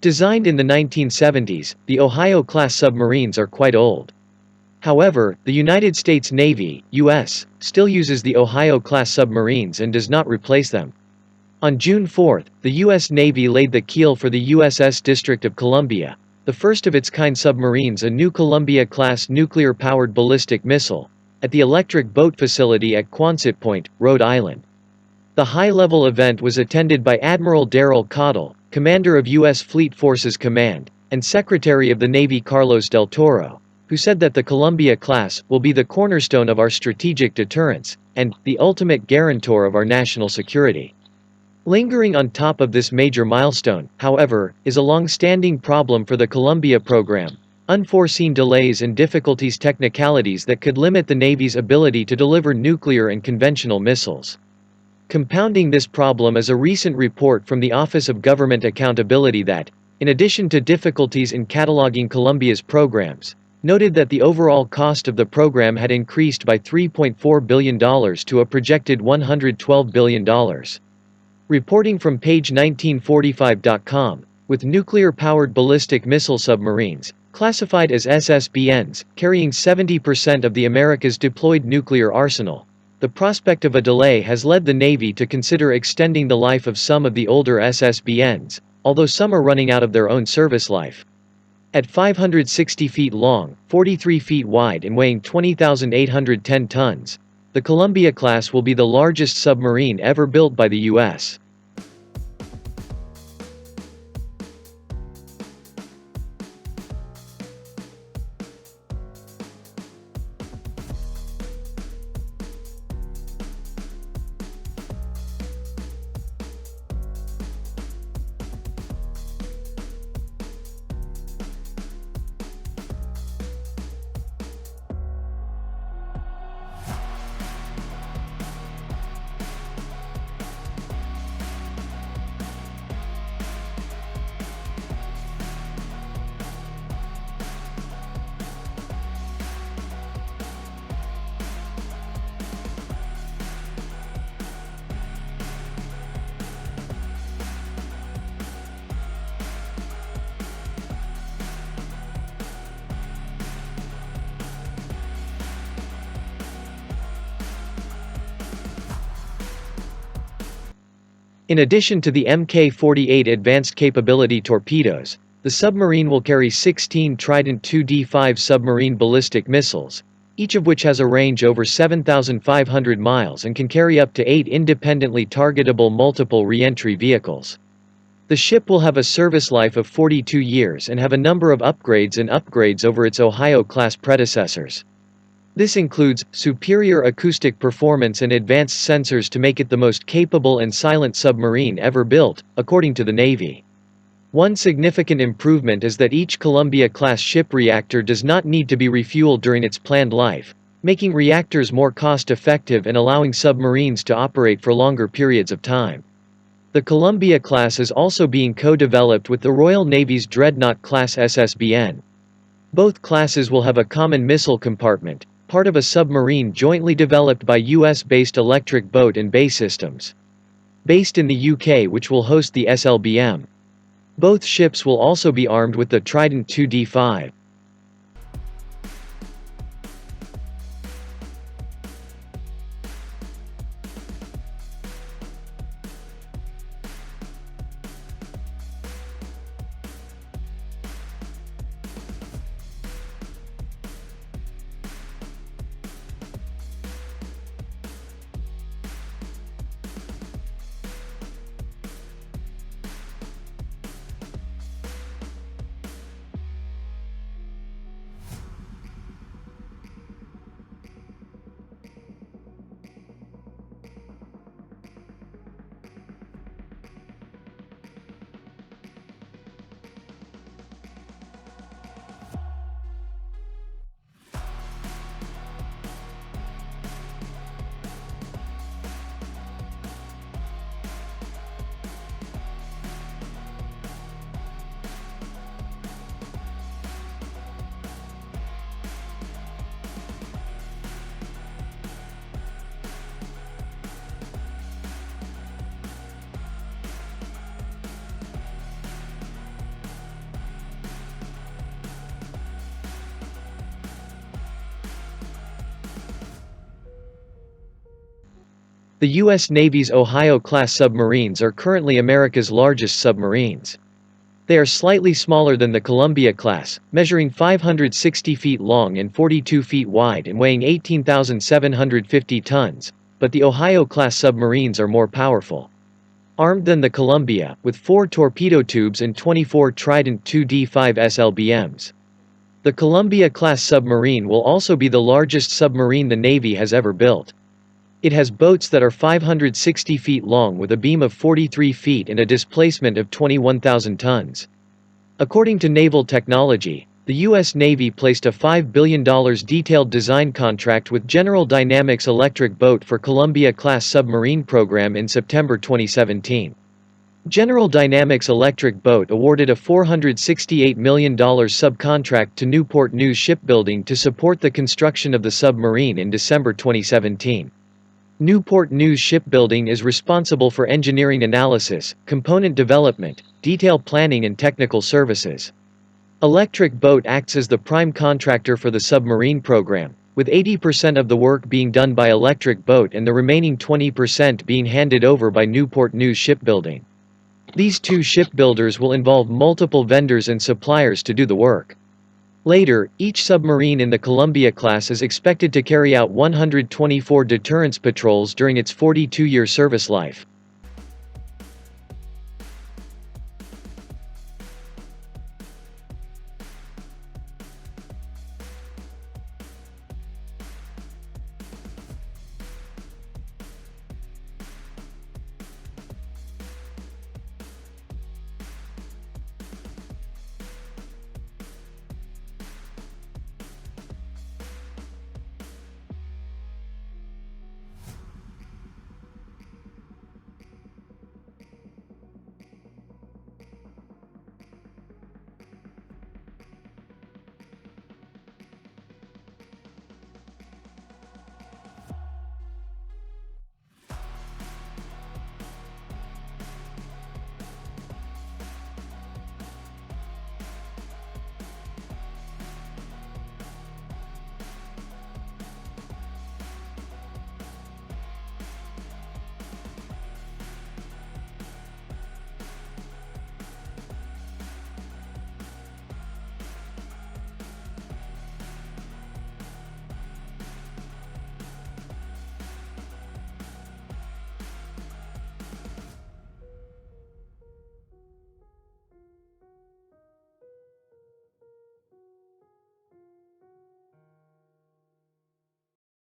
Designed in the 1970s, the Ohio-class submarines are quite old. However, the United States Navy, U.S., still uses the Ohio-class submarines and does not replace them. On June 4, the U.S. Navy laid the keel for the USS District of Columbia, the first of its kind submarines, a new Columbia-class nuclear-powered ballistic missile, at the Electric Boat Facility at Quonset Point, Rhode Island. The high-level event was attended by Admiral Darrell Caudill, commander of U.S. Fleet Forces Command, and Secretary of the Navy Carlos del Toro, who said that the Columbia-class will be the cornerstone of our strategic deterrence, and the ultimate guarantor of our national security. Lingering on top of this major milestone, however, is a long-standing problem for the Columbia program: unforeseen delays and technicalities that could limit the Navy's ability to deliver nuclear and conventional missiles. Compounding this problem is a recent report from the Office of Government Accountability that, in addition to difficulties in cataloging Columbia's programs, noted that the overall cost of the program had increased by $3.4 billion to a projected $112 billion. Reporting from page 1945.com, with nuclear-powered ballistic missile submarines, classified as SSBNs, carrying 70% of the America's deployed nuclear arsenal, the prospect of a delay has led the Navy to consider extending the life of some of the older SSBNs, although some are running out of their own service life. At 560 feet long, 43 feet wide and weighing 20,810 tons, the Columbia-class will be the largest submarine ever built by the U.S. In addition to the Mk-48 advanced capability torpedoes, the submarine will carry 16 Trident 2D5 submarine ballistic missiles, each of which has a range over 7,500 miles and can carry up to 8 independently targetable multiple re-entry vehicles. The ship will have a service life of 42 years and have a number of upgrades over its Ohio-class predecessors. This includes superior acoustic performance and advanced sensors to make it the most capable and silent submarine ever built, according to the Navy. One significant improvement is that each Columbia-class ship reactor does not need to be refueled during its planned life, making reactors more cost-effective and allowing submarines to operate for longer periods of time. The Columbia-class is also being co-developed with the Royal Navy's Dreadnought-class SSBN. Both classes will have a common missile compartment, part of a submarine jointly developed by US-based Electric Boat and Bay Systems, based in the UK, which will host the SLBM. Both ships will also be armed with the Trident 2D5. The U.S. Navy's Ohio-class submarines are currently America's largest submarines. They are slightly smaller than the Columbia class, measuring 560 feet long and 42 feet wide and weighing 18,750 tons, but the Ohio-class submarines are more powerful. Armed than the Columbia, with 4 torpedo tubes and 24 Trident 2D5 SLBMs. The Columbia-class submarine will also be the largest submarine the Navy has ever built. It has boats that are 560 feet long with a beam of 43 feet and a displacement of 21,000 tons. According to Naval Technology, the U.S. Navy placed a $5 billion detailed design contract with General Dynamics Electric Boat for Columbia-class submarine program in September 2017. General Dynamics Electric Boat awarded a $468 million subcontract to Newport News Shipbuilding to support the construction of the submarine in December 2017. Newport News Shipbuilding is responsible for engineering analysis, component development, detail planning and technical services. Electric Boat acts as the prime contractor for the submarine program, with 80% of the work being done by Electric Boat and the remaining 20% being handed over by Newport News Shipbuilding. These two shipbuilders will involve multiple vendors and suppliers to do the work. Later, each submarine in the Columbia class is expected to carry out 124 deterrence patrols during its 42-year service life.